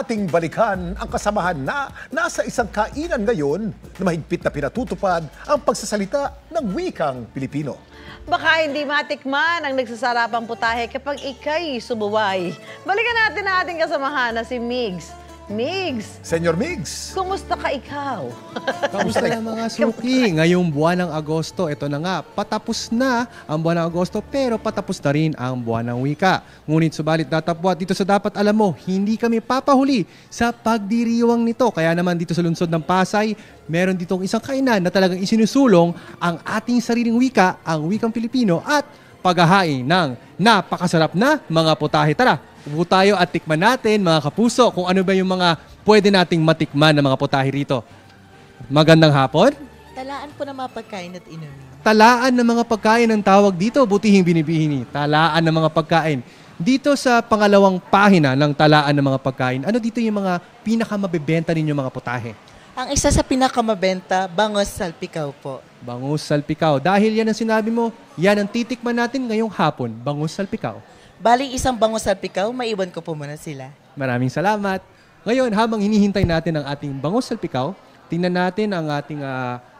ating balikan ang kasamahan na nasa isang kainan ngayon na mahigpit na pinatutupad ang pagsasalita ng wikang Pilipino. Baka hindi matikman ang nagsasarapang putahe kapag ika'y sumuway. Balikan natin ang ating kasamahan na si Migs. Migs, Senyor Migs, kumusta ka ikaw? Kamusta na mga suki? Ngayong buwan ng Agosto, ito na nga, patapos na ang buwan ng Agosto pero patapos na rin ang buwan ng wika. Ngunit subalit datapwat dito sa Dapat Alam Mo, hindi kami papahuli sa pagdiriwang nito. Kaya naman dito sa lungsod ng Pasay, meron ditong isang kainan na talagang isinusulong ang ating sariling wika, ang wikang Pilipino at paghahain ng napakasarap na mga putahe. Tara! Upo tayo at tikman natin, mga kapuso, kung ano ba yung mga pwede nating matikman na mga putahe rito. Magandang hapon. Talaan po ng mga pagkain at inumin. Talaan ng mga pagkain ang tawag dito, butihing binibihini. Talaan ng mga pagkain. Dito sa pangalawang pahina ng talaan ng mga pagkain, ano dito yung mga pinakamabibenta ninyo mga putahe? Ang isa sa pinakamabenta, bangos salpikaw po. Bangus salpikaw. Dahil yan ang sinabi mo, yan ang titikman natin ngayong hapon, bangus salpikaw. Bali isang bangos salpikaw, maiwan ko po muna sila. Maraming salamat. Ngayon, habang hinihintay natin ang ating bangus salpikaw, tingnan natin ang ating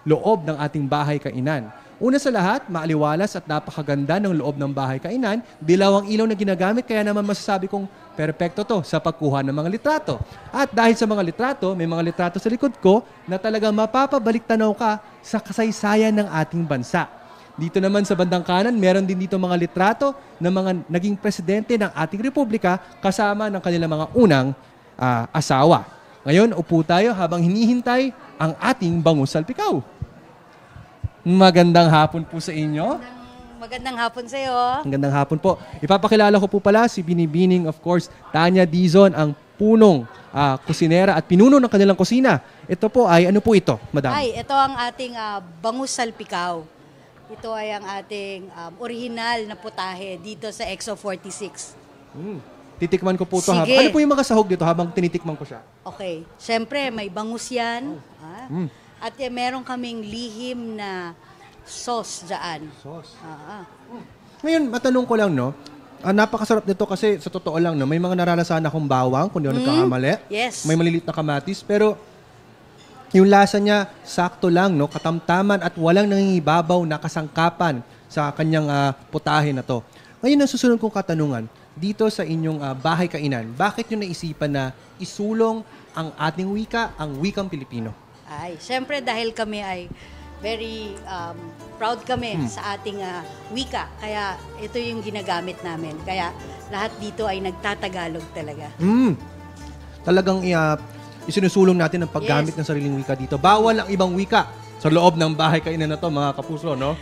loob ng ating bahay kainan. Una sa lahat, maaliwalas at napakaganda ng loob ng bahay kainan. Dilaw ang ilaw na ginagamit, kaya naman masasabi kong perpekto to sa pagkuha ng mga litrato. At dahil sa mga litrato, may mga litrato sa likod ko na talagang mapapabalik tanaw ka sa kasaysayan ng ating bansa. Dito naman sa bandang kanan, meron din dito mga litrato ng mga naging presidente ng ating republika kasama ng kanilang mga unang asawa. Ngayon, upo tayo habang hinihintay ang ating bangus salpikaw. Magandang hapon po sa inyo. Magandang hapon sa iyo. Magandang hapon po. Ipapakilala ko po pala si Binibining, of course, Tanya Dizon, ang punong kusinera at pinuno ng kanilang kusina. Ito po ay, ano po ito, madam? Ay, ito ang ating bangus salpikaw. Ito ay ang ating original na putahe dito sa EXO 46. Titikman ko po ito. Sige. Ano po yung mga sahog dito habang tinitikman ko siya? Okay. Siyempre, may bangus yan. At meron kaming lihim na sauce dyan. Sauce. Ngayon, Ngayon, matanong ko lang, no? Napakasarap nito kasi sa totoo lang, no? May mga naranasan akong bawang, kung di ako nagkakamali. Yes. May malilit na kamatis, pero yung lasa niya, sakto lang, no? Katamtaman at walang nangingibabaw na kasangkapan sa kanyang putahe na to. Ngayon, ang susunod kong katanungan, dito sa inyong bahay kainan, bakit nyo naisipan na isulong ang ating wika, ang wikang Pilipino? ay, siyempre dahil kami ay very proud kami sa ating wika. Kaya ito yung ginagamit namin. Kaya lahat dito ay nagtatagalog talaga. Talagang isinusulong natin ang paggamit ng sariling wika dito. Bawal ang ibang wika sa loob ng bahay kainan na to, mga kapuso, no?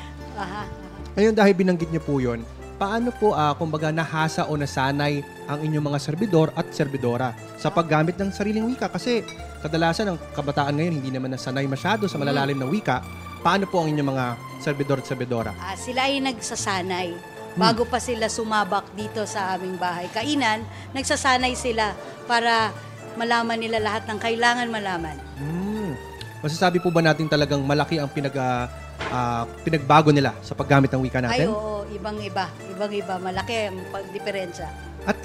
Ngayon, dahil binanggit niyo po yun, paano po, kumbaga, nahasa o nasanay ang inyong mga serbidor at serbidora sa paggamit ng sariling wika? Kasi kadalasan ang kabataan ngayon hindi naman nasanay masyado sa malalalim na wika. Paano po ang inyong mga serbidor at serbidora? Sila ay nagsasanay. Bago pa sila sumabak dito sa aming bahay kainan, nagsasanay sila para malaman nila lahat ng kailangan malaman. Masasabi po ba natin talagang malaki ang pinagbago nila sa paggamit ng wika Ay, natin? oo, ibang-iba. Ibang-iba. Malaki ang pagdiferensya. At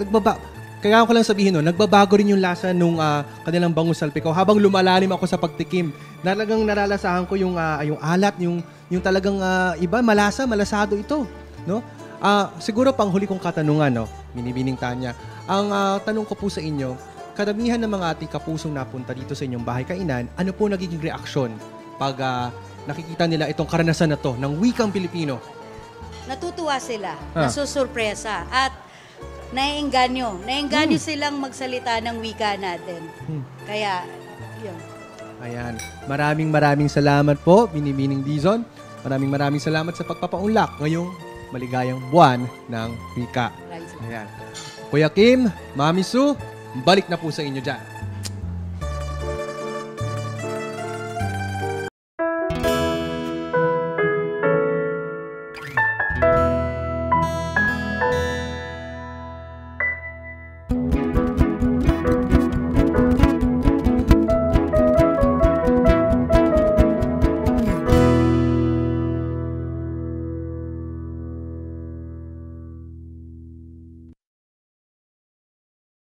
kaya ko lang sabihin, no, nagbabago rin yung lasa nung kanilang bangus salpikaw. Habang lumalalim ako sa pagtikim, talagang naralasahan ko yung alat, yung talagang iba, malasado ito. No? Siguro pang huli kong katanungan, no, Binibining Tanya, ang tanong ko po sa inyo, karamihan ng mga ating kapusong napunta dito sa inyong bahay kainan, ano po nagiging reaksyon pag nakikita nila itong karanasan na to ng wikang Pilipino? Natutuwa sila, nasusurpresa, at naiengganyo. Naiengganyo silang magsalita ng wika natin. Kaya, yun. Ayan. Maraming salamat po, Binibining Dizon. Maraming salamat sa pagpapaunlak ngayong maligayang buwan ng wika. Ayan. Kuya Kim, Mami Sue, balik na po sa inyo dyan.